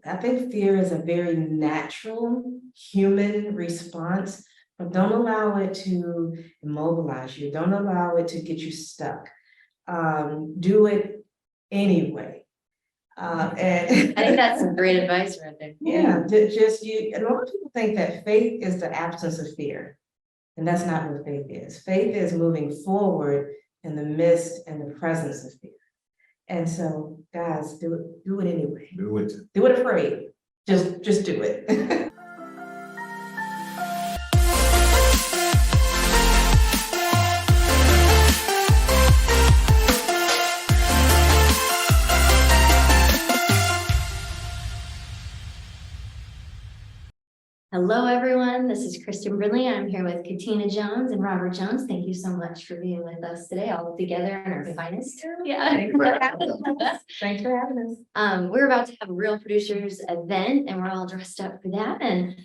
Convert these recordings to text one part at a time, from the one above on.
I think fear is a very natural human response, but don't allow it to immobilize you. Don't allow it to get you stuck. Do it anyway. And I think that's some great advice right there. yeah, just you. And a lot of people think that faith is the absence of fear, and that's not what faith is. Faith is moving forward in the midst and the presence of fear. And so, guys, do it anyway. Do it afraid. Just do it. Hello, everyone. This is Kristen Brindley. I'm here with Catina Jones and Robert Jones. Thank you so much for being with us today, all together in our finest. Yeah. Thanks for having us. Thanks for having us. We're about to have a Real Producers event, and we're all dressed up for that. And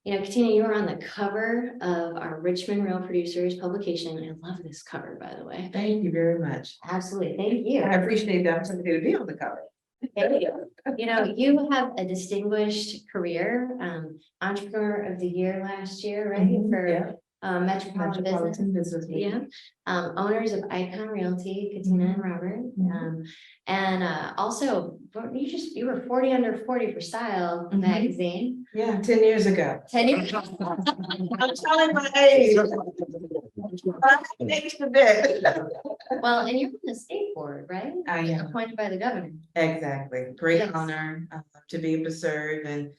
Catina, you were on the cover of our Richmond Real Producers publication. I love this cover, by the way. Thank you very much. Absolutely. Thank you. I appreciate the opportunity to be on the cover. Thank you. You have a distinguished career, Entrepreneur of the Year last year, right? For Metropolitan Business. Yeah. Owners of Icon Realty, Catina and Robert. And also you were 40 under 40 for Style magazine. Yeah, 10 years ago. 10 years. I'm telling my age. Next a bit. Well, and you're on the state board, right? I am. Appointed by the governor. Exactly. Great Yes. honor to be able to serve, and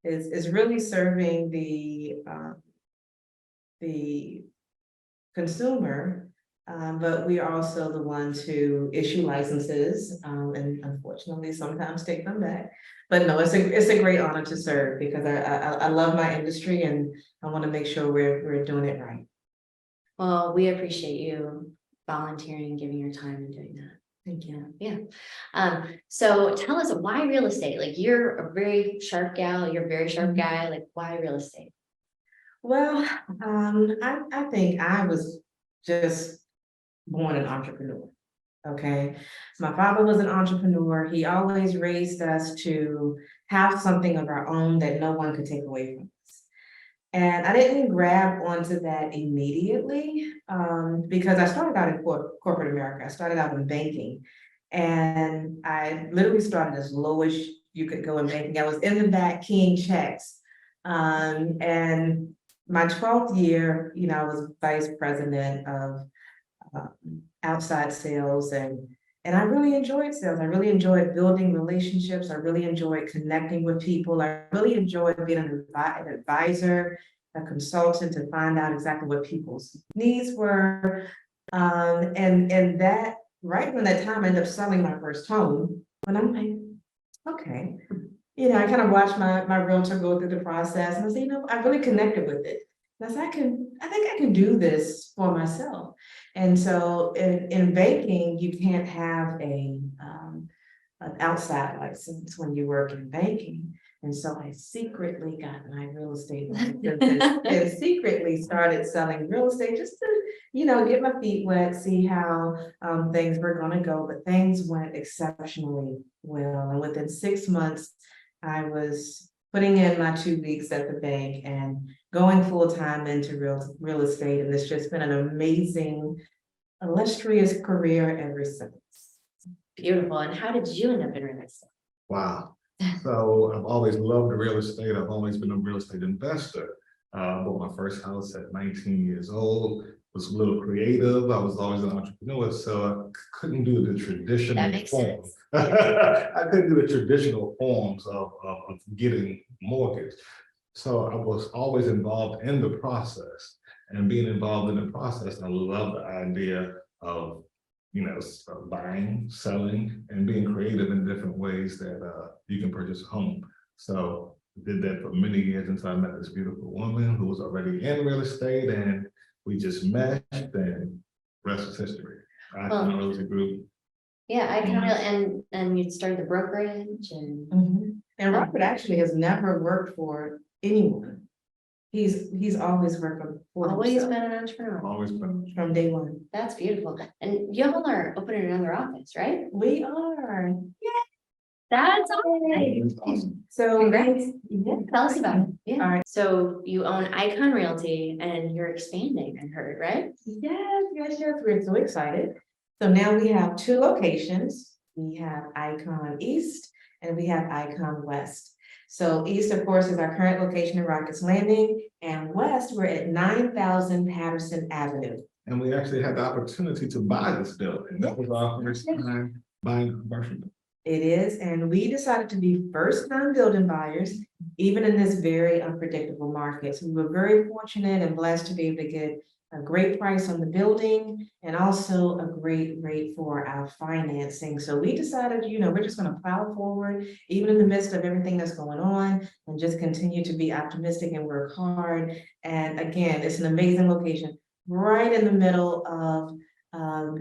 is really serving the consumer, but we are also the ones who issue licenses, and unfortunately sometimes take them back. But no, it's a great honor to serve, because I love my industry, and I want to make sure we're doing it right. Well, we appreciate you volunteering, giving your time and doing that. Thank you. Yeah. So tell us, why real estate? Like, you're a very sharp gal, you're a very sharp guy. Like, why real estate? Well, I think I was just born an entrepreneur. Okay. My father was an entrepreneur. He always raised us to have something of our own that no one could take away from us. And I didn't grab onto that immediately, because I started out in corporate America. I started out in banking, and I literally started as low as you could go in banking. I was in the back keying checks. And my 12th year, I was vice president of outside sales, and I really enjoyed sales. I really enjoyed building relationships. I really enjoyed connecting with people. I really enjoyed being an advisor, a consultant, to find out exactly what people's needs were. And that right when that time I ended up selling my first home, when I'm like, okay, I kind of watched my realtor go through the process, and I said, I really connected with it. And I said, I think I can do this for myself. And so in banking, you can't have an outside license when you work in banking. And so I secretly got my real estate license and secretly started selling real estate, just to, get my feet wet, see how things were going to go. But things went exceptionally well. And within 6 months, I was putting in my 2 weeks at the bank and going full time into real estate. And it's just been an amazing, illustrious career ever since. Beautiful. And how did you end up in real estate? Wow. So I've always loved real estate. I've always been a real estate investor. Bought my first house at 19 years old. Was a little creative. I was always an entrepreneur, so I couldn't do the traditional forms. I couldn't do the traditional forms of getting mortgage. So I was always involved in the process, and being involved in the process, I love the idea of buying, selling, and being creative in different ways that you can purchase a home. So I did that for many years until I met this beautiful woman who was already in real estate, and we just meshed, and rest is history. Icon Realty Group. Yeah, Icon, and you started the brokerage, and And Robert actually has never worked for anyone. He's always worked for always himself. been an entrepreneur. Always been. From day one. That's beautiful. And y'all are opening another office, right? We are. That's It's awesome. So. Congrats. Yeah. Tell us about it. Yeah. All right. So you own Icon Realty and you're expanding, I heard, right? Yes, we're so excited. So now we have two locations. We have Icon East and we have Icon West. So East, of course, is our current location in Rockets Landing, and West, we're at 9,000 Patterson Avenue. And we actually had the opportunity to buy this building. That was our first time buying a commercial building. It is, and we decided to be first-time building buyers, even in this very unpredictable market. So we were very fortunate and blessed to be able to get a great price on the building and also a great rate for our financing. So we decided, we're just gonna plow forward, even in the midst of everything that's going on, and just continue to be optimistic and work hard. And again, it's an amazing location, right in the middle of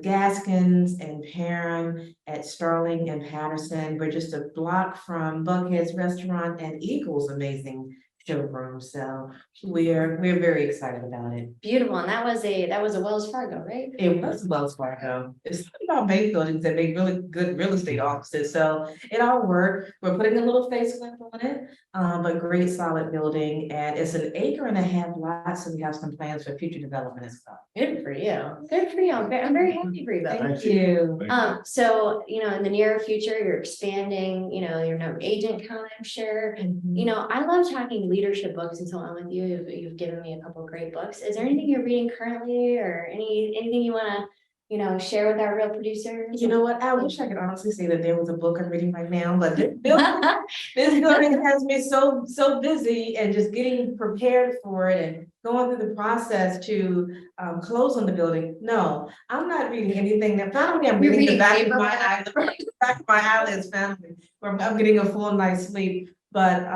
Gaskins and Parham at Starling and Patterson. We're just a block from Buckhead's Restaurant and Eagle's amazing showroom. So we're very excited about it. Beautiful. And that was a Wells Fargo, right? It was Wells Fargo. It's about bank buildings that make really good real estate offices. So it all worked. We're putting a little facelift on it, but great solid building. And it's an 1.5 acre lot. So we have some plans for future development as well. Good for you. Good for you. I'm very happy for you. Both. Thank you. So, in the near future, you're expanding, you're no agent count, I'm sure. I love talking leadership books and so on with you. You've given me a couple of great books. Is there anything you're reading currently or anything you want to, share with our real producers? You know what? I wish I could honestly say that there was a book I'm reading right now, but this building has me so busy and just getting prepared for it and going through the process to close on the building. No, I'm not reading anything. That finally I'm reading the back of my eyelids finally, where I'm getting a full night's sleep. But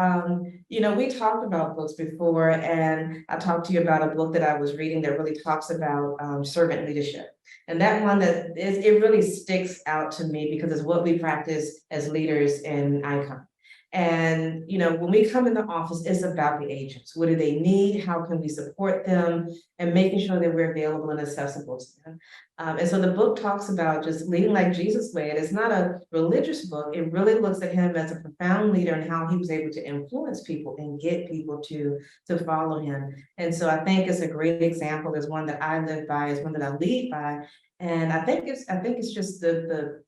we talked about books before, and I talked to you about a book that I was reading that really talks about servant leadership. And that one it really sticks out to me because it's what we practice as leaders in Icon. And when we come in the office, it's about the agents. What do they need? How can we support them? And making sure that we're available and accessible to them. And so the book talks about just leading like Jesus way. And it's not a religious book. It really looks at him as a profound leader and how he was able to influence people and get people to follow him. And so I think it's a great example. There's one that I live by, is one that I lead by. And I think it's just the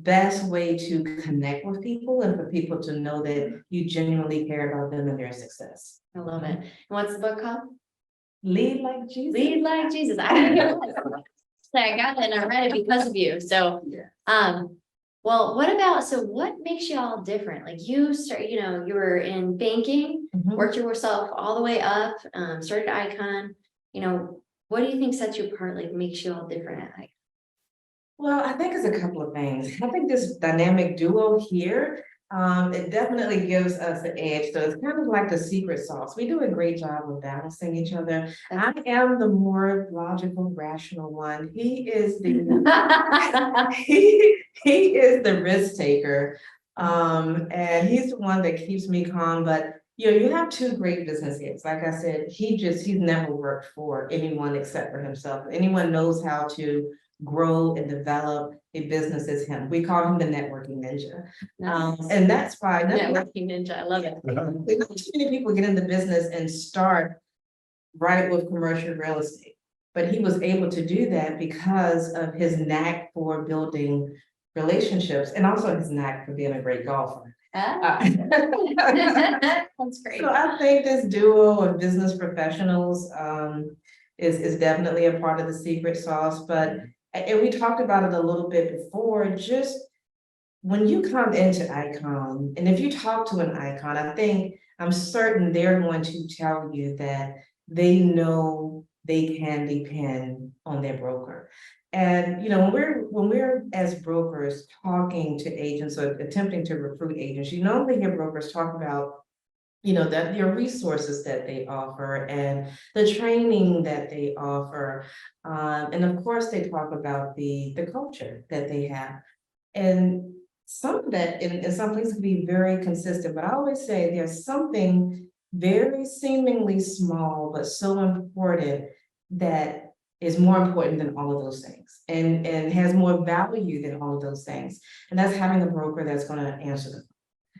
best way to connect with people and for people to know that you genuinely care about them and their success. I love it. And what's the book called? Lead Like Jesus. Lead Like Jesus. I got it and I read it because of you. So, well, what makes you all different? Like you start, you were in banking, worked yourself all the way up, started Icon, what do you think sets you apart, like makes you all different at Icon? Well, I think it's a couple of things. I think this dynamic duo here, it definitely gives us an edge. So it's kind of like the secret sauce. We do a great job of balancing each other. I am the more logical, rational one. He is the he is the risk taker. And he's the one that keeps me calm. But you have two great business heads. Like I said, he's never worked for anyone except for himself. If anyone knows how to grow and develop a business is him. We call him the networking ninja. Nice. And that's why Networking ninja, I love it. not too many people get into business and start right with commercial real estate. But he was able to do that because of his knack for building relationships and also his knack for being a great golfer. That's great. So I think this duo of business professionals is definitely a part of the secret sauce. And we talked about it a little bit before, just when you come into Icon, and if you talk to an Icon, I'm certain they're going to tell you that they know they can depend on their broker. And when we're as brokers talking to agents or attempting to recruit agents, you normally hear brokers talk about that your resources that they offer and the training that they offer. And of course, they talk about the culture that they have. And some of that in some places can be very consistent, but I always say there's something very seemingly small, but so important that is more important than all of those things and has more value than all of those things. And that's having a broker that's gonna answer the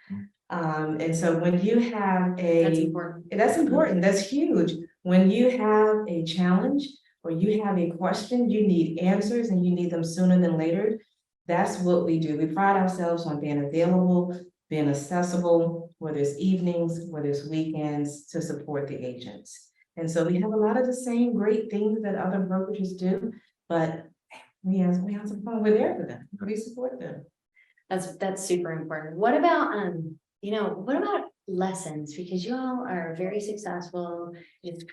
phone. And so when you have That's important. that's important, that's huge. When you have a challenge or you have a question, you need answers and you need them sooner than later. That's what we do. We pride ourselves on being available, being accessible, whether it's evenings, whether it's weekends, to support the agents. And so we have a lot of the same great things that other brokerages do, but we answer the phone, we're there for them, we support them. That's super important. What about, what about lessons? Because you all are very successful. You've,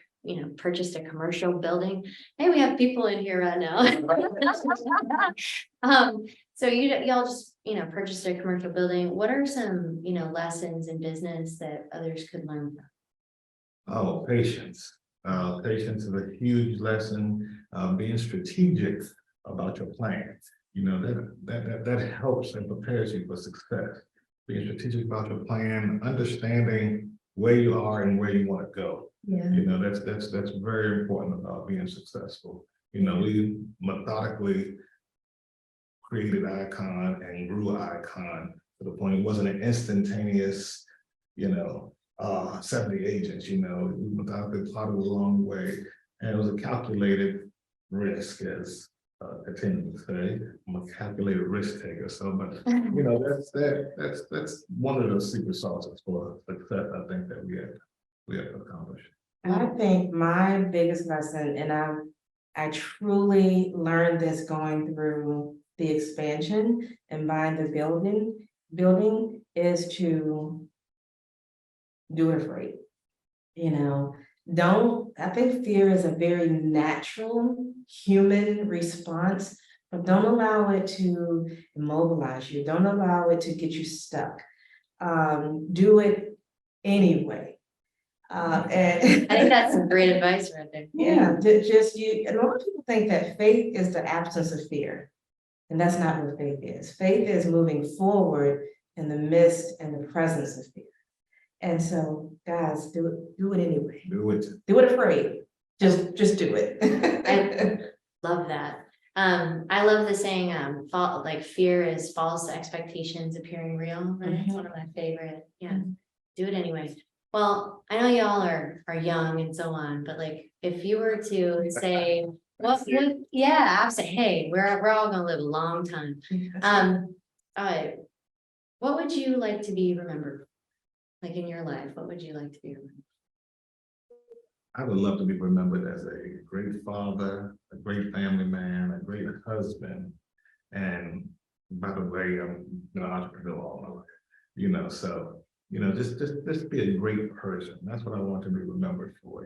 purchased a commercial building. Hey, we have people in here right now. So y'all just, purchased a commercial building. What are some, lessons in business that others could learn from? Oh, patience. Patience is a huge lesson. Being strategic about your plan. That helps and prepares you for success. Being strategic about your plan, understanding where you are and where you want to go. Yeah. That's very important about being successful. We methodically created Icon and grew Icon to the point it wasn't an instantaneous, 70 agents, we methodically plotted along the way, and it was a calculated risk, as Catina would say. I'm a calculated risk taker. So, but that's one of those secret sauces for success. I think that we have accomplished. I think my biggest lesson, and I truly learned this going through the expansion and buying the building is to do it afraid. I think fear is a very natural human response, but don't allow it to immobilize you. Don't allow it to get you stuck. Do it anyway. And I think that's some great advice right there. yeah, and a lot of people think that faith is the absence of fear. And that's not what faith is. Faith is moving forward in the midst and the presence of fear. And so, guys, do it anyway. Do it. Do it afraid. Just do it. I love that. I love the saying, fear is false expectations appearing real. Right? It's one of my favorite. Yeah, do it anyway. Well, I know y'all are young and so on, but if you were to say, I'll say, hey, we're all gonna live a long time. What would you like to be remembered? In your life, what would you like to be remembered? I would love to be remembered as a great father, a great family man, a great husband. And by the way, I'm an entrepreneur all my life, so just be a great person. That's what I want to be remembered for,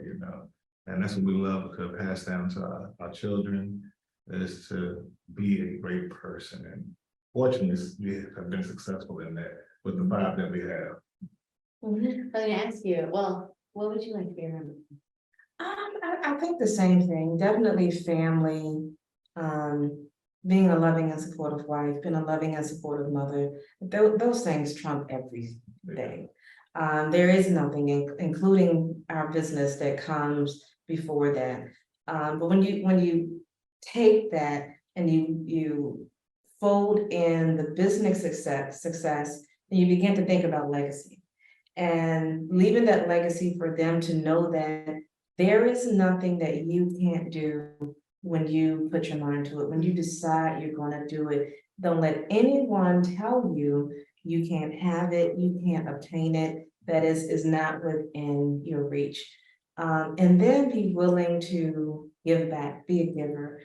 and that's what we love to pass down to our children, is to be a great person. And fortunately, we have been successful in that with the 5 that we have. I'm going to ask you, what would you like to be remembered? I think the same thing. Definitely family, being a loving and supportive wife, being a loving and supportive mother. Those things trump everything. There is nothing, including our business, that comes before that. But when you take that and you fold in the business success, and you begin to think about legacy. And leaving that legacy for them to know that there is nothing that you can't do when you put your mind to it, when you decide you're going to do it. Don't let anyone tell you you can't have it, you can't obtain it, that is not within your reach. And then be willing to give back, be a giver.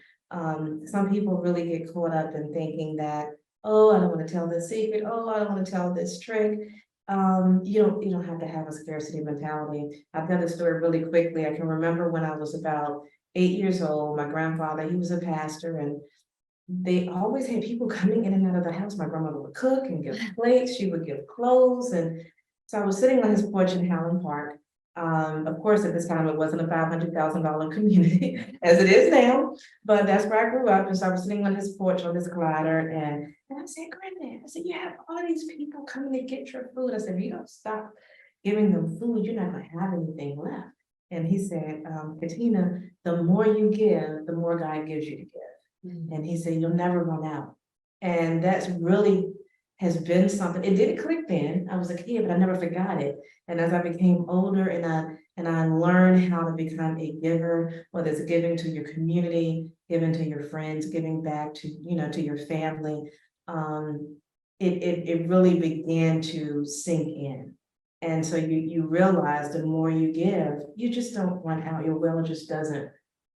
Some people really get caught up in thinking that, oh, I don't want to tell this secret, oh, I don't want to tell this trick. You don't have to have a scarcity mentality. I'll tell the story really quickly. I can remember when I was about 8 years old, my grandfather, he was a pastor, and they always had people coming in and out of the house. My grandmother would cook and give plates, she would give clothes. And so I was sitting on his porch in Howland Park. Of course, at this time, it wasn't a $500,000 community as it is now, but that's where I grew up. And so I was sitting on his porch on this glider, and I said, Granddad, I said, you have all these people coming to get your food. I said, if you don't stop giving them food, you're not gonna have anything left. And he said, Catina, the more you give, the more God gives you to give. And he said, you'll never run out. And that's really has been something. It didn't click then. I was a kid, but I never forgot it. And as I became older and I learned how to become a giver, whether it's giving to your community, giving to your friends, giving back to, to your family, it really began to sink in. And so you realize the more you give, you just don't run out. Your well just doesn't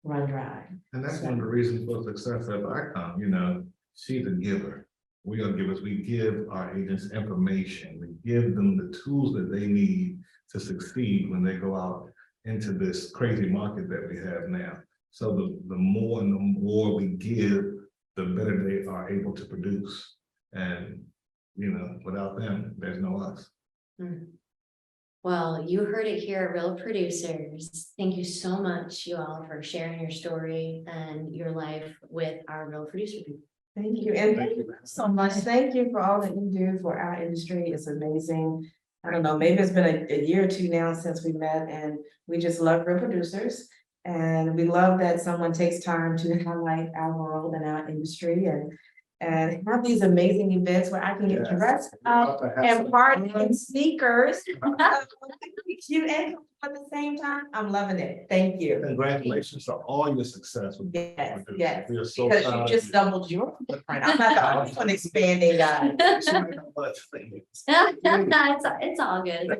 run dry. And that's one of the reasons for success of Icon, she's a giver. We are givers. We give our agents information. We give them the tools that they need to succeed when they go out into this crazy market that we have now. So the more and the more we give, the better they are able to produce. And, without them, there's no us. Well, you heard it here, Real Producers. Thank you so much, you all, for sharing your story and your life with our Real Producer people. Thank you. And thank you so much. Thank you for all that you do for our industry. It's amazing. I don't know, maybe it's been a year or two now since we met, and we just love Real Producers. And we love that someone takes time to highlight our world and our industry and have these amazing events where I can get dressed up and party in sneakers. Cute and at the same time. I'm loving it. Thank you. Congratulations on all your success. Yes, yes. We are so Because proud you of just doubled your footprint. I'm not the only one expanding, guys. It's all good.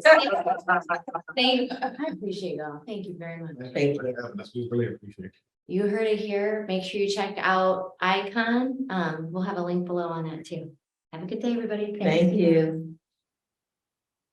I appreciate y'all. Thank you very much. Thank you. We really appreciate it. You heard it here. Make sure you check out Icon. We'll have a link below on that too. Have a good day, everybody. Thank you.